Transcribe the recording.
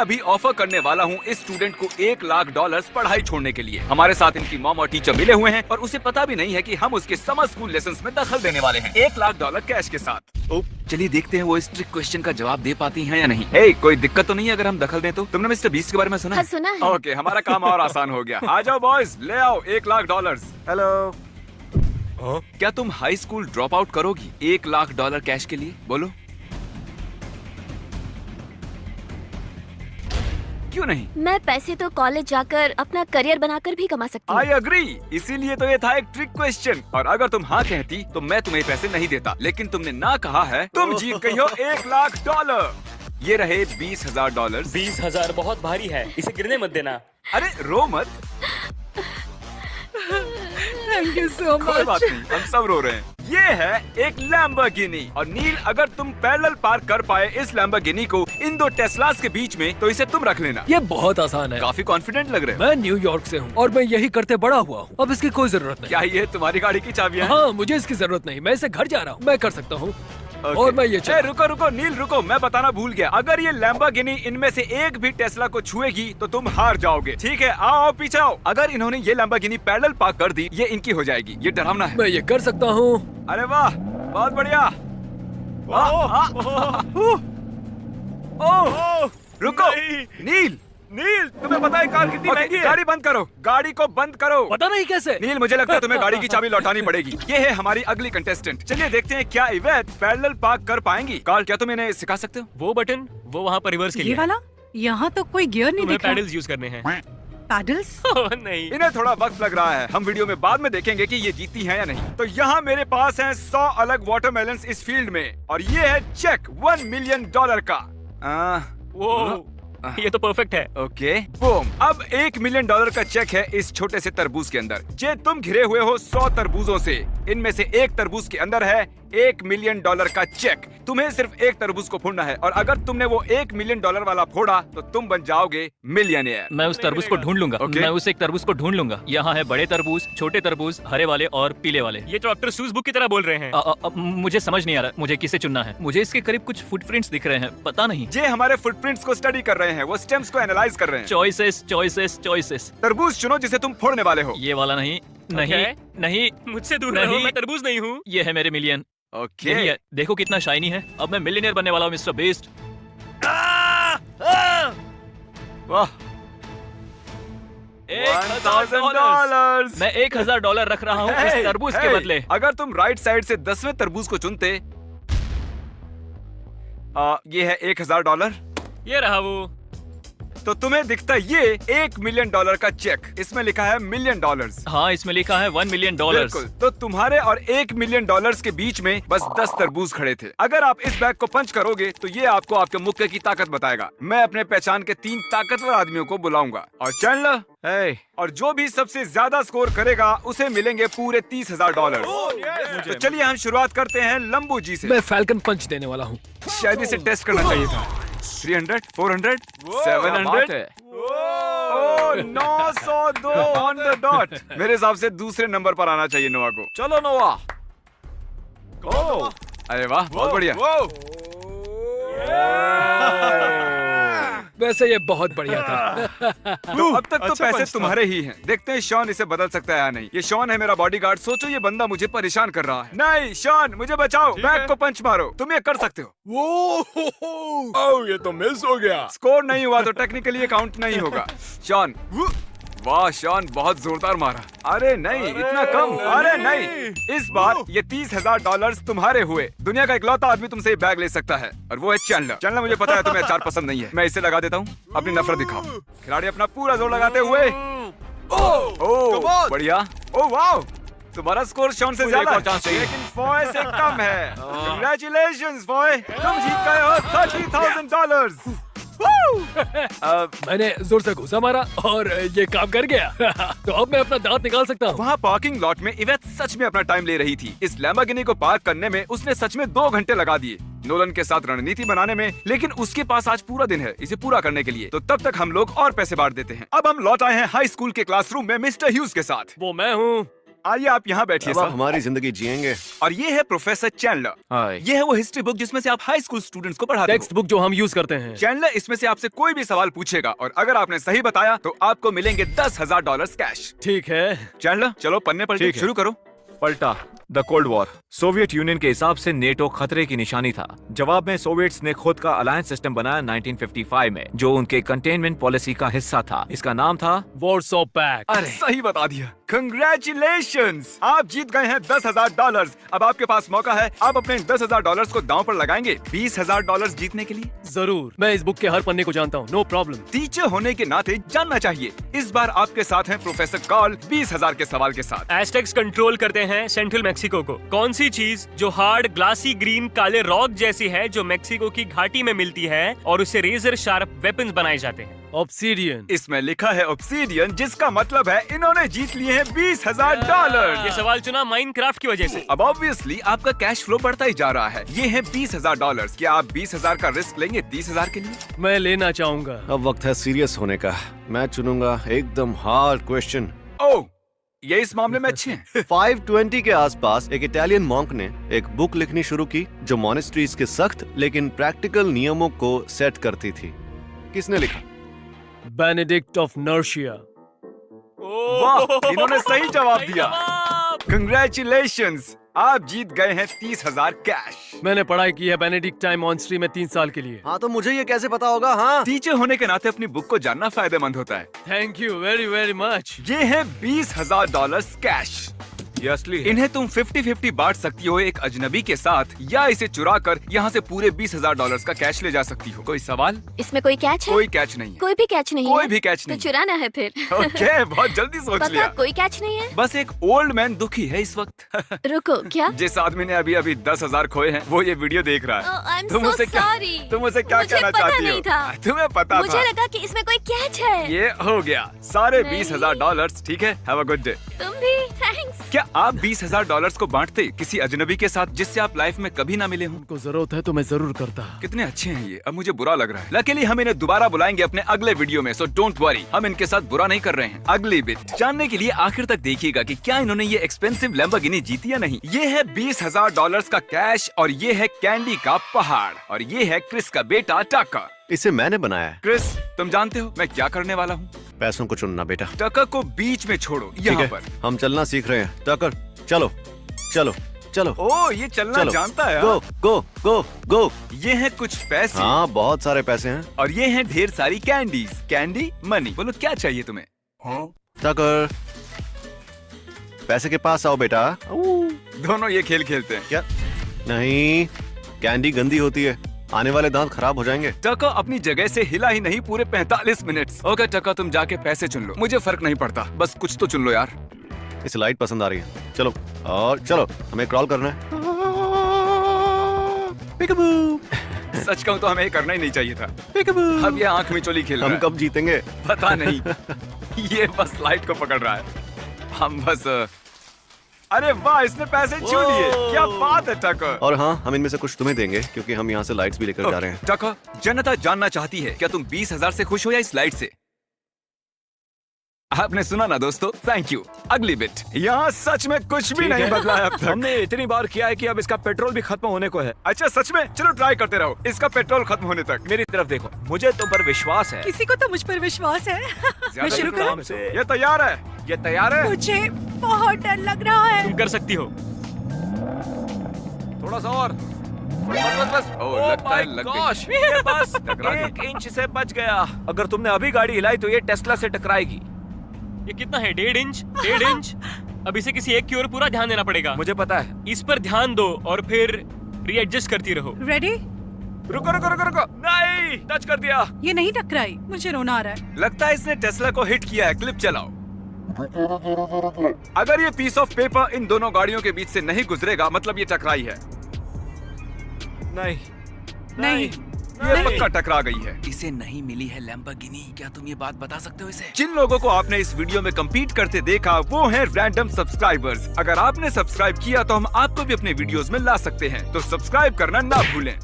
अभी ऑफर करने वाला हूँ इस स्टूडेंट को $1,00,000 पढ़ाई छोड़ने के लिए। हमारे साथ इनकी मॉम और टीचर मिले हुए हैं और उसे पता भी नहीं है कि हम उसके समर स्कूल लेसन्स में दखल देने वाले हैं $1,00,000 कैश के साथ। चलिए देखते हैं वो इस ट्रिक क्वेश्चन का जवाब दे पाती हैं या नहीं। हे, कोई दिक्कत तो नहीं है अगर हम दखल दें तो? तुमने मिस्टर बीस्ट के बारे में सुना? हाँ, सुना है। ओके, हमारा काम और आसान हो गया। आ जाओ बॉयज, ले आओ $1,00,000। हेलो, क्या तुम हाई स्कूल ड्रॉप आउट करोगी $1,00,000 कैश के लिए? बोलो क्यों नहीं? मैं पैसे तो कॉलेज जाकर अपना करियर बनाकर भी कमा सकती हूँ। आई अग्री, इसीलिए तो ये था एक ट्रिक क्वेश्चन। और अगर तुम हाँ कहती तो मैं तुम्हें पैसे नहीं देता, लेकिन तुमने ना कहा है। तुम जीत गई हो $1,00,000। ये रहे $20,000। 20,000 बहुत भारी है, इसे गिरने मत देना। अरे रो मत, थैंक यू सो कोई बात मच। नहीं, हम सब रो रहे हैं। ये है एक लैम्बोर्गिनी और नील, अगर तुम पैरेलल पार्क कर पाए इस लैम्बोर्गिनी को इन दो टेस्लास के बीच में तो इसे तुम रख लेना। ये बहुत आसान है। काफी कॉन्फिडेंट लग रहे हो। मैं न्यूयॉर्क से हूँ और मैं यही करते बड़ा हुआ हूँ। अब इसकी कोई जरूरत नहीं। क्या ये तुम्हारी गाड़ी की चाबियां हैं? हाँ, मुझे इसकी जरूरत नहीं। मैं इसे घर जा रहा हूँ, मैं कर सकता हूँ। Okay. और मैं ये ए, रुको रुको नील रुको, मैं बताना भूल गया। अगर ये लैम्बोर्गिनी इनमें से एक भी टेस्ला को छुएगी तो तुम हार जाओगे। ठीक है, आओ आओ पीछे आओ। अगर इन्होंने ये लैम्बोर्गिनी पैरेलल पार्क कर दी, ये इनकी हो जाएगी। ये डरावना है। मैं ये कर सकता हूँ। अरे वाह, बहुत बढ़िया। ओह, रुको नील, नील तुम्हें पता है कार कितनी महंगी है? गाड़ी बंद करो, गाड़ी को बंद करो। पता नहीं कैसे। नील, मुझे लगता है तुम्हें गाड़ी की चाबी लौटानी पड़ेगी। ये है हमारी अगली कंटेस्टेंट। चलिए देखते हैं क्या इवेट पैरेलल पार्क कर पाएंगी। कार्ल, क्या तुम इन्हें सिखा सकते हो? वो बटन, वो वहाँ पर रिवर्स के ये लिए। वाला? यहाँ तो कोई गियर नहीं तुम्हें दिख रहा। पैडल्स यूज करने हैं। पैडल्स? ओह, नहीं। इन्हें थोड़ा वक्त लग रहा है। हम वीडियो में बाद में देखेंगे कि ये जीती हैं या नहीं। तो यहाँ मेरे पास हैं 100 अलग वाटरमेलन्स इस फील्ड में और ये है चेक $1 मिलियन का। वो ये तो परफेक्ट है। Okay, boom. अब $1 मिलियन का चेक है इस छोटे से तरबूज के अंदर। जे तुम घिरे हुए हो 100 तरबूजों से, इनमें से एक तरबूज के अंदर है $1 मिलियन का चेक। तुम्हें सिर्फ एक तरबूज को फोड़ना है और अगर तुमने वो $1 मिलियन वाला फोड़ा तो तुम बन जाओगे मिलियनियर। मैं उस तरबूज को ढूंढ लूंगा। Okay. मैं उस एक तरबूज को ढूंढ लूंगा। यहाँ है बड़े तरबूज, छोटे तरबूज, हरे वाले और पीले वाले। ये तो डॉक्टर सूज बुक की तरह बोल रहे हैं। मुझे समझ नहीं आ रहा मुझे किसे चुनना है। मुझे इसके करीब कुछ फुटप्रिंट्स दिख रहे हैं, पता नहीं। जे हमारे फुटप्रिंट्स को स्टडी कर रहे हैं, वो स्टेम्स को एनालाइज कर रहे हैं। Choices choices choices. तरबूज चुनो जिसे तुम फोड़ने वाले हो। ये वाला नहीं, नहीं, Okay. नहीं। मुझसे दूर रहो, नहीं। मैं तरबूज नहीं हूँ। ये है मेरे मिलियन। ओके, यही है, देखो कितना शाइनी है। अब मैं मिलियनियर बनने वाला हूँ मिस्टर बीस्ट। वाह, $1,000। मैं $1,000 रख रहा हूँ इस तरबूज के बदले। अगर तुम राइट साइड से 10वें तरबूज को चुनते, ये है $1,000, ये रहा वो। तो तुम्हें दिखता ये $1 मिलियन का चेक। इसमें लिखा है मिलियन डॉलर्स। हाँ, इसमें लिखा है $1 मिलियन। बिल्कुल, तो तुम्हारे और $1 मिलियन के बीच में बस 10 तरबूज खड़े थे। अगर आप इस बैग को पंच करोगे तो ये आपको आपके मुक्के की ताकत बताएगा। मैं अपने पहचान के 3 ताकतवर आदमियों को बुलाऊंगा और चैंडलर, और जो भी सबसे ज्यादा स्कोर करेगा उसे मिलेंगे पूरे $30,000। तो चलिए हम शुरुआत करते हैं लंबू जी से। मैं फैल्कन पंच देने वाला हूँ। शायद इसे टेस्ट करना चाहिए था। 300, 400, 700, 902 ऑन द डॉट। मेरे हिसाब से दूसरे नंबर पर आना चाहिए नोआ को। चलो नोआ। अरे वाह, बहुत बढ़िया। वैसे ये बहुत बढ़िया था। तो अब तक तो पैसे तुम्हारे ही हैं। देखते हैं शॉन इसे बदल सकता है या नहीं। ये शॉन है मेरा बॉडीगार्ड। सोचो ये बंदा मुझे परेशान कर रहा है। नहीं शॉन, मुझे बचाओ। बैग को पंच मारो, तुम ये कर सकते हो। ये तो मिस हो गया। स्कोर नहीं हुआ तो टेक्निकली ये काउंट नहीं होगा। शॉन, वाह शॉन, बहुत जोरदार मारा। अरे नहीं, इतना कम। अरे नहीं, इस बार ये $30,000 तुम्हारे हुए। दुनिया का इकलौता आदमी तुमसे ये बैग ले सकता है और वो है चैंडलर। चैंडलर, मुझे पता है तुम्हें अचार पसंद नहीं है। मैं इसे लगा देता हूँ, अपनी नफरत दिखाओ। खिलाड़ी अपना पूरा जोर लगाते हुए। ओह बढ़िया। ओह वाह, तुम्हारा स्कोर शॉन से ज्यादा है, लेकिन फॉय से कम है। Congratulations फॉय, तुम जीत गए हो $30,000। मैंने जोर से घुसा मारा और ये काम कर गया। तो अब मैं अपना दांत निकाल सकता हूँ। वहाँ पार्किंग लॉट में इवेट सच में अपना टाइम ले रही थी। इस लैम्बोर्गिनी को पार्क करने में उसने सच में 2 घंटे लगा दिए नोलन के साथ रणनीति बनाने में, लेकिन उसके पास आज पूरा दिन है इसे पूरा करने के लिए। तो तब तक हम लोग और पैसे बांट देते हैं। अब हम लौट आए हैं हाई स्कूल के क्लासरूम में मिस्टर ह्यूज के साथ। वो मैं हूँ। आइए आप यहाँ बैठिए अब आप सर। हमारी जिंदगी जिएंगे। और ये है प्रोफेसर चैंडलर। हाय। ये है वो हिस्ट्री बुक जिसमें से आप हाई स्कूल स्टूडेंट्स को पढ़ाते टेक्स्ट हो। बुक जो हम यूज करते हैं। चैंडलर इसमें से आपसे कोई भी सवाल पूछेगा और अगर आपने सही बताया तो आपको मिलेंगे $10,000 कैश। ठीक है। चैंडलर चलो पन्ने पलटे ठीक है। शुरू करो। पलटा। The cold war. Soviet union के हिसाब से नेटो खतरे की निशानी था। जवाब में सोवियट्स ने खुद का अलायंस सिस्टम बनाया 1955 में, जो उनके कंटेनमेंट पॉलिसी का हिस्सा था। इसका नाम था वॉर्सो पैक्ट। अरे सही बता दिया। कंग्रेचुलेशंस, आप जीत गए हैं $10,000। अब आपके पास मौका है, आप अपने $10,000 को दांव पर लगाएंगे $20,000 जीतने के लिए। जरूर, मैं इस बुक के हर पन्ने को जानता हूँ, नो प्रॉब्लम। टीचर होने के नाते जानना चाहिए। इस बार आपके साथ हैं प्रोफेसर कार्ल 20,000 के सवाल के साथ। एस्टेक्स कंट्रोल करते हैं सेंट्रल मेक्सिको को। कौन सी चीज जो हार्ड ग्लासी ग्रीन काले रॉक जैसी है, जो मेक्सिको की घाटी में मिलती है और उससे रेजर शार्प वेपन्स बनाए जाते हैं? ऑब्सीडियन। इसमें लिखा है ऑब्सीडियन, जिसका मतलब है इन्होंने जीत लिए हैं $20,000। ये सवाल चुना माइनक्राफ्ट की वजह से। अब ऑब्वियसली आपका कैश फ्लो बढ़ता ही जा रहा है। ये है $20,000। क्या आप 20,000 का रिस्क लेंगे 30,000 के लिए? मैं लेना चाहूंगा। अब वक्त है सीरियस होने का। मैं चुनूंगा एकदम हार्ड क्वेश्चन। ओह, ये इस मामले में अच्छे हैं। 520 के आसपास एक इटालियन मॉन्क ने एक बुक लिखनी शुरू की जो मॉनेस्ट्रीज के सख्त लेकिन प्रैक्टिकल नियमों को सेट करती थी। किसने लिखा? Benedict of नर्सिया। वाह, इन्होंने सही जवाब दिया। कंग्रेचुलेशंस, आप जीत गए हैं 30,000 कैश। मैंने पढ़ाई की है बेनेडिक्ट टाइम मॉनेस्ट्री में 3 साल के लिए। हाँ, तो मुझे ये कैसे पता होगा? हाँ, टीचर होने के नाते अपनी बुक को जानना फायदेमंद होता है। Thank you very very much. ये है $20,000 कैश। ये असली है। इन्हें तुम 50-50 बांट सकती हो एक अजनबी के साथ, या इसे चुरा कर यहाँ से पूरे $20,000 का कैश ले जा सकती हो। कोई सवाल? इसमें कोई कैच है? कोई कैच नहीं है। कोई भी कैच नहीं कोई है? भी कैच तो नहीं। चुराना है फिर। ओके, बहुत जल्दी सोच पक्का लिया। कोई कैच नहीं है? बस एक ओल्ड मैन दुखी है इस वक्त। रुको, क्या? जिस आदमी ने अभी अभी 10,000 खोए हैं, वो ये वीडियो देख रहा है। Oh, I'm तुम so उसे क्या sorry. तुम उसे क्या मुझे कहना पता चाहती नहीं हो? था। तुम्हें पता मुझे था। लगा कि इसमें कोई कैच है। ये हो गया सारे नहीं। $20,000। ठीक है, हैव अ गुड डे। तुम भी, थैंक्स। क्या आप $20,000 को बांटते किसी अजनबी के साथ जिससे आप लाइफ में कभी ना मिले हों? उनको जरूरत है तो मैं जरूर करता। कितने अच्छे हैं ये। अब मुझे बुरा लग रहा है। लकीली हम इन्हें दोबारा बुलाएंगे अपने अगले वीडियो में, सो डोंट वरी, हम इनके साथ बुरा नहीं कर रहे हैं। अगली बिट जानने के लिए आखिर तक देखिएगा कि क्या इन्होंने ये एक्सपेंसिव लैम्बोर्गिनी जीती या नहीं। ये है $20,000 का कैश और ये है कैंडी का पहाड़ और ये है क्रिस का बेटा टकर। इसे मैंने बनाया है। क्रिस, तुम जानते हो मैं क्या करने वाला हूँ? पैसों को चुनना बेटा। टकर को बीच में छोड़ो ठीक यहाँ है, पर। हम चलना सीख रहे हैं। टकर, चलो चलो चलो ओ, ये चलना चलो। जानता है। गो गो गो गो। ये है कुछ पैसे। हाँ, बहुत सारे पैसे हैं। और ये हैं ढेर सारी कैंडीज। Candy money. बोलो क्या चाहिए तुम्हें? टकर, पैसे के पास आओ बेटा। दोनों ये खेल खेलते हैं। क्या? नहीं, कैंडी गंदी होती है, आने वाले दांत खराब हो जाएंगे। टका अपनी जगह से हिला ही नहीं पूरे 45 मिनट। ओके टका, तुम जाके पैसे चुन लो, मुझे फर्क नहीं पड़ता, बस कुछ तो चुन लो यार। इसे लाइट पसंद आ रही है। चलो और चलो, हमें क्रॉल करना है। Peekaboo! सच कहूँ तो हमें ये करना ही नहीं चाहिए था। Peekaboo! अब ये आंख में चोली खेल रहा हम है। कब जीतेंगे? पता नहीं। ये बस लाइट को पकड़ रहा है। हम बस अरे वाह, इसने पैसे छू लिए। क्या बात है टका। और हाँ, हम इनमें से कुछ तुम्हें देंगे क्योंकि हम यहाँ से लाइट्स भी लेकर जा रहे हैं। टका, जनता जानना चाहती है क्या तुम 20,000 से खुश हो या इस लाइट से? आपने सुना ना दोस्तों, थैंक यू। अगली बिट। यहाँ सच में कुछ भी नहीं बदला है अब तक। हमने इतनी बार किया है कि अब इसका पेट्रोल भी खत्म होने को है। अच्छा सच में? चलो ट्राई करते रहो इसका पेट्रोल खत्म होने तक। मेरी तरफ देखो, मुझे तुम पर विश्वास है। किसी को तो मुझ पर विश्वास है। मैं शुरू करूं? काम से ये तैयार है? ये तैयार है? मुझे बहुत डर लग रहा है। तुम कर सकती हो। थोड़ा सा और। बस बस। ओह, लगता है लग गई। ये बस टकरा गई। 1 इंच से बच गया। अगर तुमने अभी गाड़ी हिलाई तो ये टेस्ला से टकराएगी। ये कितना है? 1.5 इंच? 1.5 इंच? अब इसे किसी एक की ओर पूरा ध्यान देना पड़ेगा। मुझे पता है। इस पर ध्यान दो और फिर रीएडजस्ट करती रहो। रेडी? रुको रुको रुको रुको। नहीं, टच कर दिया। ये नहीं टकराई, मुझे रोना आ रहा है। लगता है इसने टेस्ला को हिट किया है। क्लिप चलाओ। अगर ये पीस ऑफ पेपर इन दोनों गाड़ियों के बीच से नहीं गुजरेगा, मतलब ये टकराई है। नहीं नहीं। ये पक्का टकरा गई है। इसे नहीं मिली है लैम्बोर्गिनी। क्या तुम ये बात बता सकते हो इसे? जिन लोगों को आपने इस वीडियो में कम्पीट करते देखा वो हैं रैंडम सब्सक्राइबर्स। अगर आपने सब्सक्राइब किया तो हम आपको भी अपने वीडियोस में ला सकते हैं, तो सब्सक्राइब करना ना भूलें।